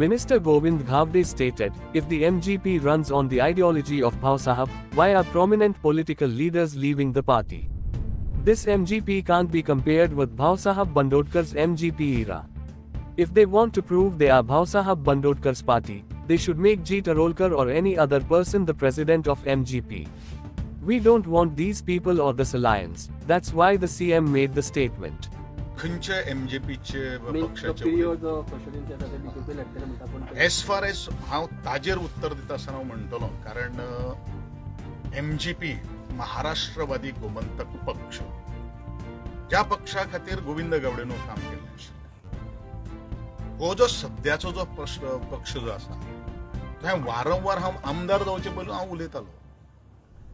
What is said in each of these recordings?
Minister Govind Ghavde stated, if the MGP runs on the ideology of Bhau Sahab, why are prominent political leaders leaving the party? This MGP can't be compared with Bhau Sahab Bandodkar's MGP era. If they want to prove they are Bhau Sahab Bandodkar's party, they should make G. Tarolkar or any other person the president of MGP. We don't want these people or this alliance. That's why the CM made the statement. खंयचे एमजीपीचे पक्षाचे as far as हांव ताजेर उत्तर दिता आसतना हांव म्हणटलो कारण एमजीपी महाराष्ट्रवादी गोमंतक पक्ष ज्या पक्षा खातीर गोविंद गावडेन काम केल्लें आशिल्लें हो जो सद्याचो जो पक्ष जो आसा थंय वारंवार हांव आमदार जावचे पयलीं हांव उलयतालो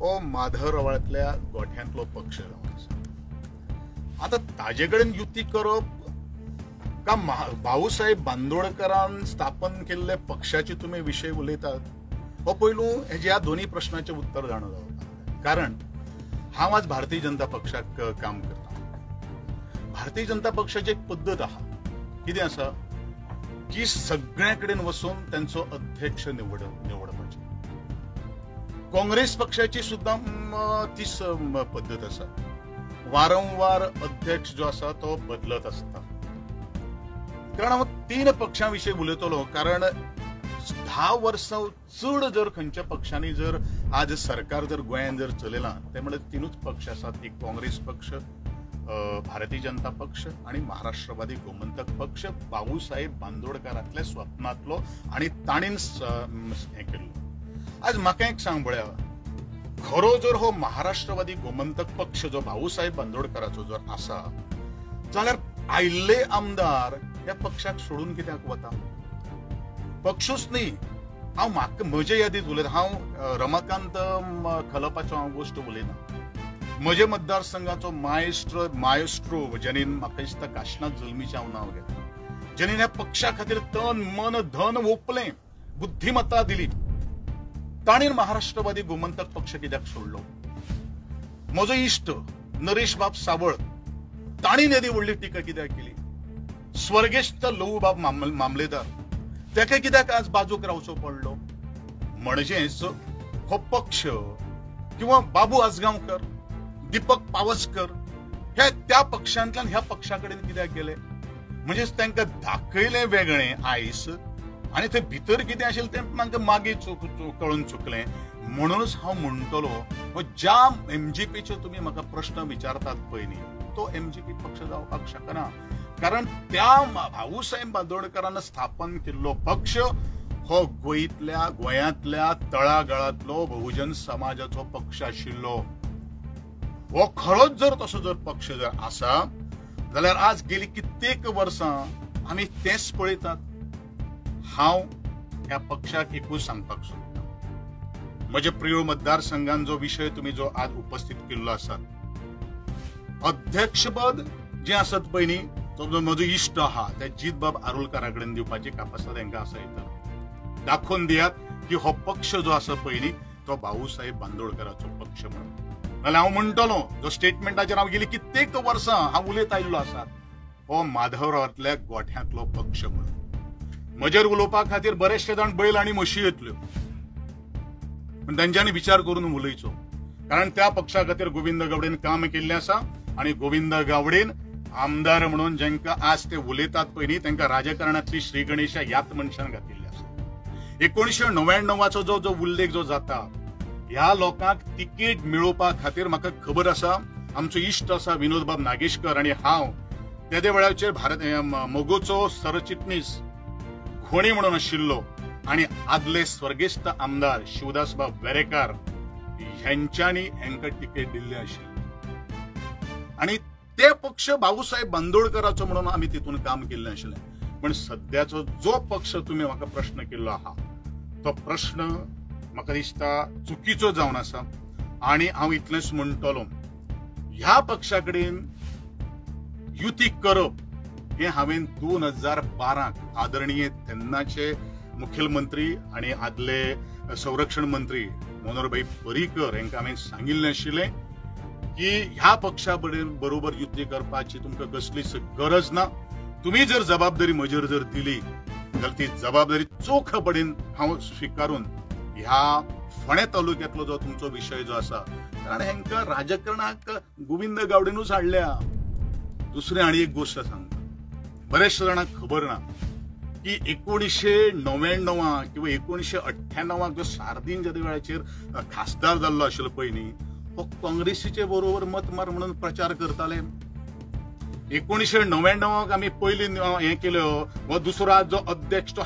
हो माधवरावांतल्या गोठ्यांतलो पक्ष जावन आसा आता ताजे कडेन युती करप का भाऊसाहेब बांदोडकरान स्थापन केल्ले पक्षाचे तुम्ही विषय उलयतात हो पयलू ह्या दोन्ही प्रश्नाचे उत्तर जाणं जावता कारण हांव आज भारतीय जनता पक्षाक काम करता भारतीय जनता पक्षाची एक पद्धत आहा कितें आसा की सगळ्या कडेन वचून त्यांचो अध्यक्ष निवडपाचे काँग्रेस पक्षाची सुद्धा तीच पद्धत आसा वारंवार अध्यक्ष जो आसा तो बदलत असता कारण हांव तीन पक्षांविषयी उलयतलो कारण 10 वर्सां चड जर खंयच्या पक्षांनी जर आज सरकार जर गोंयांत जर चलयलां ते म्हणजे तीनूच पक्ष आसात एक काँग्रेस पक्ष भारतीय जनता पक्ष आणि महाराष्ट्रवादी गोमंतक पक्ष भाऊसाहेब बांदोडकरांतल्या स्वप्नांतलो आणि ताणीन हें केल्लो आज म्हाका एक सांग पळया खरो जर हो महाराष्ट्रवादी गोमंतक पक्ष जो भाऊसाहेब बांदोडकराचो जर आसा जाल्यार आयिल्ले आमदार ह्या पक्षाक सोडून कित्याक वता पक्षूच न्ही हांव म्हाका म्हजे यादीत उलयता हांव रमाकांत खलपाचो हांव गोश्ट उलयना म्हजे मतदारसंघाचो मायस्ट्रो ज्याने म्हाका दिसता काशिनाथ जल्मीचें हांव नांव घेता ज्याने ह्या पक्षा खातीर तन मन धन ओपलें बुद्धिमत्ता दिली ताणीन महाराष्ट्रवादी गोमंतक पक्ष कित्याक सोडलो म्हजो इश्ट नरेश बाब सावळ ताणीन येदी व्हडली टिका कित्याक केली स्वर्गेस्त लहू बाब मामलेदार तेका कित्याक आज बाजूक रावचो पडलो म्हणजेच हो पक्ष किंवा बाबू आजगांवकर दीपक पावसकर हे त्या पक्षांतल्यान ह्या पक्षा कडेन कित्याक गेले म्हणजेच तांकां दाखयलें वेगळें आयस आणि ते भितर कितें आशिल्लें तें म्हाका मागीर कळून चुकलें म्हणूनच हांव म्हणटलो ज्या एमजीपीचे तुम्ही म्हाका प्रश्न विचारतात पयलीं तो एमजीपी पक्ष जावपाक शकना कारण त्या भाऊसाहेब बांदोडकरान स्थापन केल्लो पक्ष हो गोंयांतल्या तळागाळांतलो बहुजन समाजाचो पक्ष आशिल्लो हो खरोच जर तसो जर पक्ष जर आसा जाल्यार आज गेली कित्येक वर्सां आमी तेंच पळयतात हांव ह्या पक्षाक एकूच सांगपाक सोदता म्हजे प्रिय मतदारसंघान जो विषय तुम्ही जो आज उपस्थित केल्लो आसा अध्यक्षपद जे आसत पयलीं तो जो म्हजो इश्ट आहा त्या जीत बाब आरोलकारा कडेन दिवपाची कापासा तांकां आसा येता दाखोवन दियात की हो पक्ष जो आसा पयलीं तो भाऊसाहेब बांदोडकराचो पक्ष म्हणून नाल्यार हांव म्हणटलो जो स्टेटमेंटाचेर हांव गेली कित्येक वर्सां हांव उलयत आयिल्लो आसा हो माधवरावांतल्या गोठ्यांतलो पक्ष म्हणून म्हजेर उलोवपा खातीर बरेचशे जाण बैल आणि म्हशी येतल्यो पण तांच्यांनी विचार करून उलयचो कारण त्या पक्षा खातीर गोविंद गावडेन काम केल्लें आसा आणि गोविंद गावडेन आमदार म्हणून जांकां आज ते उलयतात पयलीं तांकां राजकारणांतली श्री गणेशा ह्याच मनशान घातिल्ली आसा 1999 जो उल्लेख जो जाता ह्या लोकांक तिकेट मेळोवपा खातीर म्हाका खबर आसा आमचो इश्ट आसा विनोद बाब नागेशकर आणि हांव त्या वेळाचेर भारत मोगोचो सरचिटणीस खोणी म्हणून आशिल्लो आणि आदले स्वर्गेस्त आमदार शिवदासबाब वेरेकार ह्यांच्यांनी हांकां तिकेट दिल्ली आशिल्ली आणि ते पक्ष भाऊसाहेब बांदोडकराचो म्हणून आमी तितून काम केल्लें आशिल्लें पण सद्याचो जो पक्ष तुम्ही म्हाका प्रश्न केल्लो आहा तो प्रश्न म्हाका दिसता चुकीचो जावन आसा आणि हांव इतलेंच म्हणटलो ह्या पक्षा कडेन युती करप हे हांवें 2012 आदरणीय तेन्नाचे मुखेलमंत्री आणि आदले संरक्षण मंत्री मनोहरभाई पर्रीकर हांकां हांवें सांगिल्लें आशिल्लें की ह्या पक्षा बरोबर युती करपाची तुमकां कसलीच गरज ना तुम्ही जर जबाबदारी म्हजेर जर दिली जाल्यार ती जबाबदारी चोखपणीन हांव स्वीकारून ह्या फोंडे तालुक्यांतलो जो तुमचो विशय जो आसा, कारण हेंका राजकारणाक गोविंद गावडेनूच हाडल्या. दुसरी आनी एक गोष्ट सांगता, बरेचशे जाणांक खबर ना की 1999 किंवा 1998 जो सार्दीन ज्या वेळाचेर खासदार जाल्लो आशिल्लो पळय न्ही, हो काँग्रेसीचे बरोबर मत मार म्हणून प्रचार करताले. 1999 आमी पयली हे केलो, हो दुसरो जो अध्यक्ष तो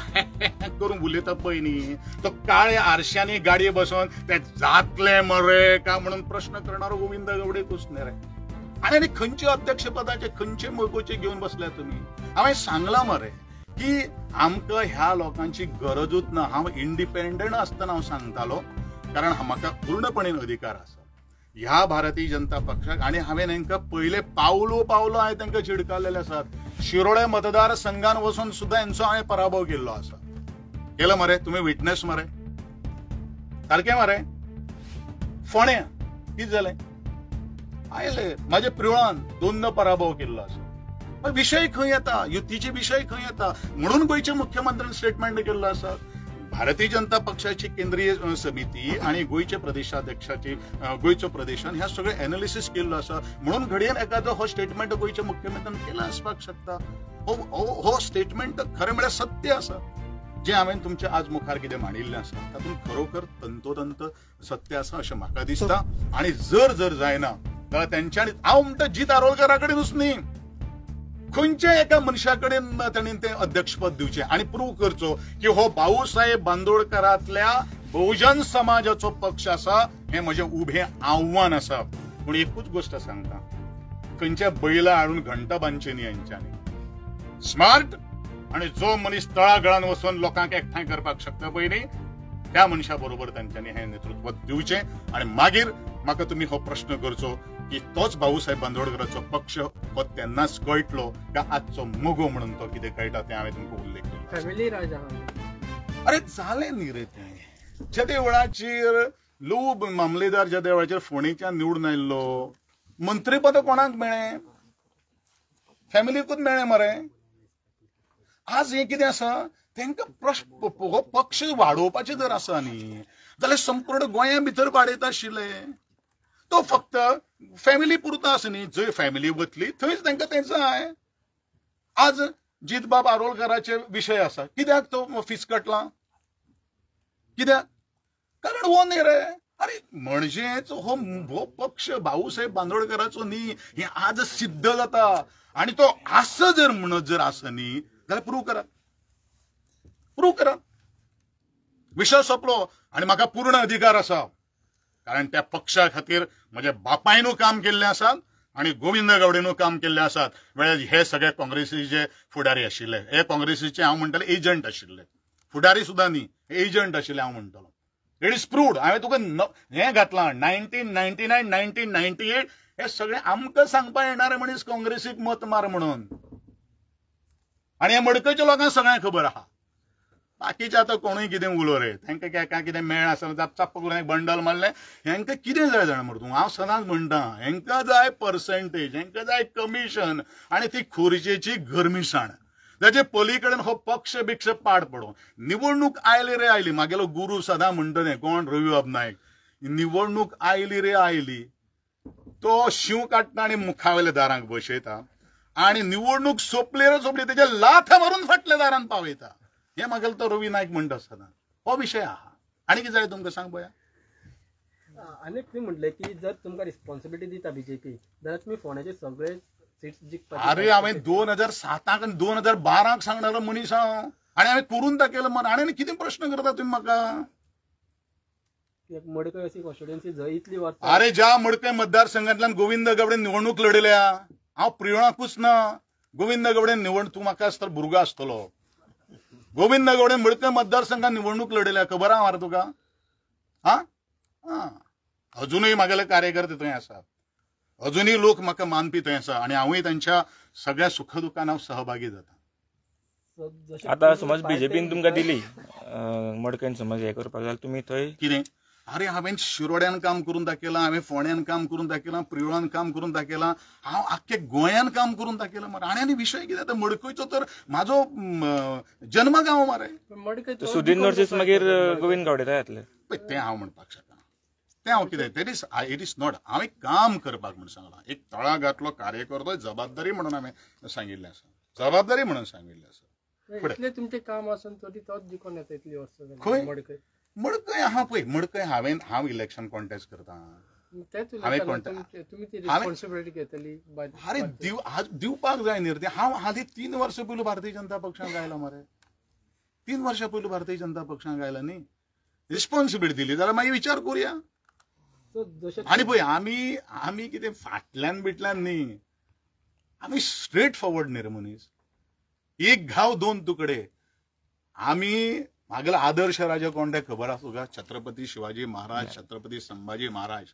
करून उलयता पळय न्ही, तो काळ्या आरश्यांनी गाडये बसोन ते जातले मरे का म्हणून प्रश्न करणारो गोविंद गावडे कुसने रे. आणि खंयचे अध्यक्ष पदाचे खंयचे मोगोचे घेवन बसल्या तुम्ही. हांवें सांगला मरे की आमकां ह्या लोकांची गरजूच ना. हांव इंडिपेंडंट आसतना हांव सांगतालो, कारण म्हाका पूर्णपणे अधिकार आसा ह्या भारतीय जनता पक्षाक. आणि हांवें हेंकां पयले पावलो हांवें तांकां चिडकारलेले आसात. शिरोळे मतदारसंघान वचून सुद्धा हेंचो हांवें पराभव केल्लो आसा. केलो मरे, तुम्ही विटनेस मरे, सारकें मरे. फोंड्या कितें जालें, आयले म्हाजे पिवळान 2 पराभव केल्लो आसा. पण विषय खंय येता, युतीचे विषय खंय येता म्हणून गोंयच्या मुख्यमंत्र्यान स्टेटमेंट केल्लो आसा. भारतीय जनता पक्षाची केंद्रीय समिती आणि गोंयच्या प्रदेशाध्यक्षाची गोंयचो प्रदेशान ह्या सगळे एनालिसिस केल्लो आसा. म्हणून घडयेन एखादो हो स्टेटमेंट गोंयच्या मुख्यमंत्र्यान केला आसपाक शकता. हो स्टेटमेंट खरें म्हळ्यार सत्य आसा. जे हांवें तुमच्या आज मुखार कितें मांडिल्लें आसा तातूंत खरोखर तंतोतंत सत्य आसा अशें म्हाका दिसता. आणि जर जायना जाल्यार तेंच्यांनी, हांव म्हणटा जीत आरोलकरा कडेनूच न्ही, खंयच्या एका मनशा कडेन तांणी तें अध्यक्षपद दिवचें आणि प्रूव्ह करचो की हो भाऊसाहेब बांदोडकरांतल्या बहुजन समाजाचो पक्ष आसा. हें म्हजें उबें आव्हान आसा. पूण एकूच गोष्ट सांगता, खंयच्या बैला हाडून घंटा बांदची न्ही हेंच्यांनी. स्मार्ट आणि जो मनीस तळागळान वचून लोकांक एकठांय करपाक शकता पळय न्ही, त्या मनशा बरोबर तांच्यांनी हें नेतृत्व दिवचें. आणि मागीर म्हाका तुमी हो प्रश्न करचो की तोच भाऊसाहेब बांदोडकरांचो पक्ष हो तेन्नाच कळटलो का आजचो मोगो म्हणून तो कितें कळटा तें हांवें तुमकां उल्लेख केलो. फॅमिली राज अरे जालें न्ही रे तें. ज्या देवळाचेर लूब मामलेदार ज्या देवळाचेर फोंडेच्यान निवडून आयिल्लो, मंत्रीपद कोणाक मेळ्ळें? फॅमिलीकूच मेळ्ळें मरे. आज हें कितें आसा, तांकां हो पक्ष वाडोवपाचें जर आसा न्ही जाल्यार संपूर्ण गोंया भितर वाडयता आशिल्ले. तो फक्त फॅमिली पुरतो आसा न्ही, जंय फॅमिली वतली थंयच तांकां तें जाय. आज जितबाब आरोलकराचे विशय आसा, कित्याक तो फिसकटला? कित्याक? कारण हो न्ही रे. अरे म्हणजेच हो पक्ष भाऊसाहेब बांदोडकराचो न्ही हें आज सिद्ध जाता. आणि तो आसा जर म्हणत जर आसा न्ही जाल्यार प्रूव्ह करा. विशय सोंपलो. आणि म्हाका पूर्ण अधिकार आसा, कारण त्या पक्षा खातीर म्हज्या बापायनू काम केल्लें आसात आणि गोविंद गावडेनू काम केल्लें आसात. वेळार हे सगळे काँग्रेसीचे फुडारी आशिल्ले, हे काँग्रेसीचे हांव म्हणटले एजंट आशिल्ले. फुडारी सुद्दां न्ही, एजंट आशिल्ले हांव म्हणटलो. It is proved. हांवें तुका हें घातलां 1999 1998 हे सगळे आमकां सांगपा येणारे मनीस काँग्रेसीक मत मार म्हणून. आणि हे मडकयच्या लोकांक सगळ्यांक खबर आहा. बाकीचे आतां कोणूय कितें उलो रे, तांकां केका कितें मेळ आसा चाप्प करून एक बंडल मारलें, हेंकां कितें जाय जाणा मरे तूं. हांव सदांच म्हणटा, हेंकां जाय पर्सेंटेज, हेंकां जाय कमिशन आणि ती खुर्चेची गरमिसाण. ताचे पलीकडेन हो पक्ष बिक्ष पाड पडो. निवडणूक आयली रे आयली. म्हागेलो गुरू सदां म्हणटलें, कोण रवी नायक, निवडणूक आयली रे आयली, तो शिव काडटा आनी मुखावेल्या दारांक बसयता आणि निवडणूक सोंपली रे सोंपली तेजे लाथ मारून फाटल्या दारान पावयता. हे म्हागेलो तो रवी नायक म्हणटा सदां. हो विशय आहा. आनी कितें जाय तुमकां सांग पळया. आनी तुम्ही म्हटलें की जर तुमकां रिस्पॉन्सिबिलिटी दिता बीजेपी जाल्यार तुम्ही फोंड्याचे सगळे सीट्स जिखपाचे. अरे हांवें 2007 आनी 2012 सांगणारो मनीस हांव, आनी हांवें करून दाखयलो मरे. आनी कितें प्रश्न करता तुमी म्हाका? मडकय अशी कॉन्स्टिट्युएन्सी जंय इतली वर्सां. अरे ज्या मडकय मतदारसंघांतल्यान गोविंद गावडे निवडणूक लढयल्या, हांव प्रियोणाकूच ना. गोविंद गावडे तूं म्हाका आसतना भुरगो आसतलो. गोविंद गावडे मडकय मतदारसंघात निवडणूक लढयल्या, खबर आहा मरे तुका? हा अजूनही म्हागेले कार्यकर्ते थंय आसात. अजूनही लोक म्हाका मानपी थंय आसा आणि हांवूय तांच्या सगळ्या सुखदुखान हांव सहभागी जाता. आता समज बीजेपीन तुमकां दिली मडकयन समज हे करपाक जाल्यार तुमी थंय कितें अरे हांवें शिरोड्यान काम करून दाखयलां, हांवें फोंड्यान काम करून दाखयलां, प्रियोळान काम करून दाखयलां, हांव आख्खे गोंयान काम करून दाखयलां मरे. आनी विशय कितें आतां मडकयचो तर म्हाजो जन्मगांव मरे. सुदीन नोर्सीस मागीर गोविंद गावडे थंय येतले. तें हांव म्हणपाक शकना. तें हांव कितें इट इज नॉट. हांवें काम करपाक म्हूण सांगलां. एक तळागांतलो कार्यकर्तो जबाबदारी म्हणून हांवें सांगिल्लें आसा. जबाबदारी म्हणून सांगिल्लें आसा. इतलें तुमचें काम आसून तरी तोच जिखून येता इतली वर्सां खंय? मडकय. मडकय आहा पळय, मडकय हांव इलेक्शन कॉन्टेस्ट करतां. हांवें तुमी ती रिस्पॉन्सिबिलिटी घेतली. अरे दिवपाक जाय न्ही रे. हांव हालीं 3 वर्सां पयलीं भारतीय जनता पक्षांत गायला मरे. 3 वर्सां पयलीं भारतीय जनता पक्षांत गायला न्ही. रिस्पॉन्सिबिलिटी दिली जाल्यार मागीर विचार करुया. आनी पळय आमी कितें फाटल्यान बिटल्यान न्ही. आमी स्ट्रेट फॉरवर्ड न्ही रे मनीस. एक घाव दोन तुकडे. आमी म्हागेलो आदर्श राजा कोण ते खबर आसा तुका? छत्रपती शिवाजी महाराज, छत्रपती संभाजी महाराज.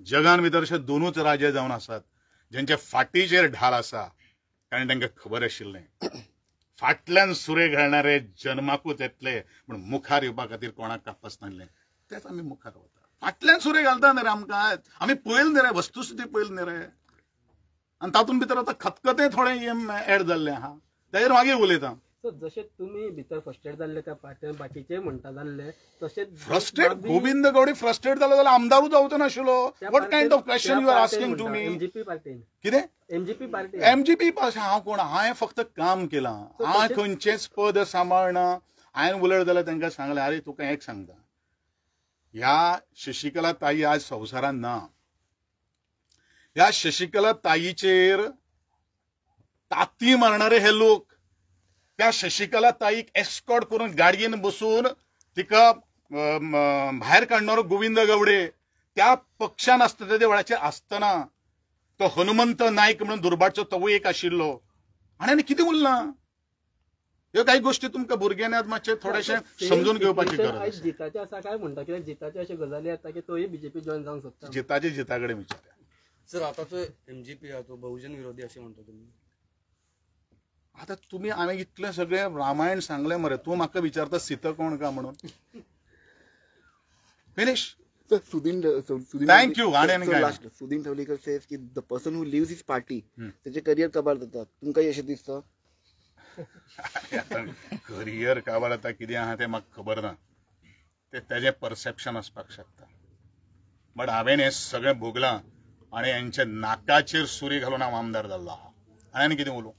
जगान भितर अशे दोनूच राजे जावन आसात जेंचे फाटीचेर ढाल आसा, कारण तांकां खबर आशिल्लें फाटल्यान सुरे घालणारे जन्माकूच येतले पूण मुखार येवपा खातीर कोणाक कापस नासलें. तेच आमी मुखार वता. फाटल्यान सुरे घालता न्ही रे आमकां. आमी पळयलें न्ही रे, वस्तुस्थिती पळयली न्ही रे. आनी तातूंत भितर आतां खतखतें थोडें एड जाल्लें आहा. ताजेर मागीर उलयतां. सो जशें तुमी भितर फ्रस्ट्रेट जाल्ले त्या पार्टीन बाकीचे म्हणटा जाल्ले तशेंच फ्रस्ट्रेट गोविंद गावडे फ्रस्ट्रेट जालो जाल्यार आमदारूच जावचो नाशिल्लो. What kind of question you are asking to me? MGP पार्टीन कितें? MGP party. एमजीपी हांव कोण? हांवें फक्त काम केलां. हांवें खंयचेंच पद सांबाळना. हांवें उलयलें जाल्यार तांकां सांगलें, अरे तुका एक सांगता, ह्या शशिकला ताई आज संवसारान ना. ह्या शशिकला ताईचेर ताती मारणारे हे लोक त्या शशिकला ताईक एस्कॉर्ट करून गाडयेन बसून तिका भायर काडणारो गोविंद गावडे त्या पक्षान आसता त्या वेळाचेर आसतना तो हनुमंत नायक म्हणून दुर्भाटचो तोवूय एक आशिल्लो. आनी कितें उरलां? ह्यो काही गोश्टी तुमकां भुरग्यांनी आज मातशें थोडेशें समजून घेवपाची गरज आसा. जिताचे आसा काय म्हणटा कित्याक जिताचे अशे गजाली येता की तोय बीजेपी जॉइन जावंक सोदता. जिताचे जिता कडेन विचारया. सर आतांचो एमजीपी हा तो बहुजन विरोधी अशें म्हणटा तुमी. आता तुम्ही हांवें इतलें सगळें रामायण सांगलें मरे. तूं म्हाका विचारता सीता कोण का म्हणून. Finish. Thank you. Sudin Dhavalikar says की the person who leaves his party त्याचे करियर काबार जाता. तुमकां अशें दिसता? करियर काबार जाता कितें आहा तें म्हाका खबर ना. ते तेजें परसेप्शन आसपाक शकता. बट हांवें हें सगळें भोगलां आनी हेंच्या नाकाचेर सुरी घालून हांव आमदार जाल्लो आहा. आनी कितें उलोवं?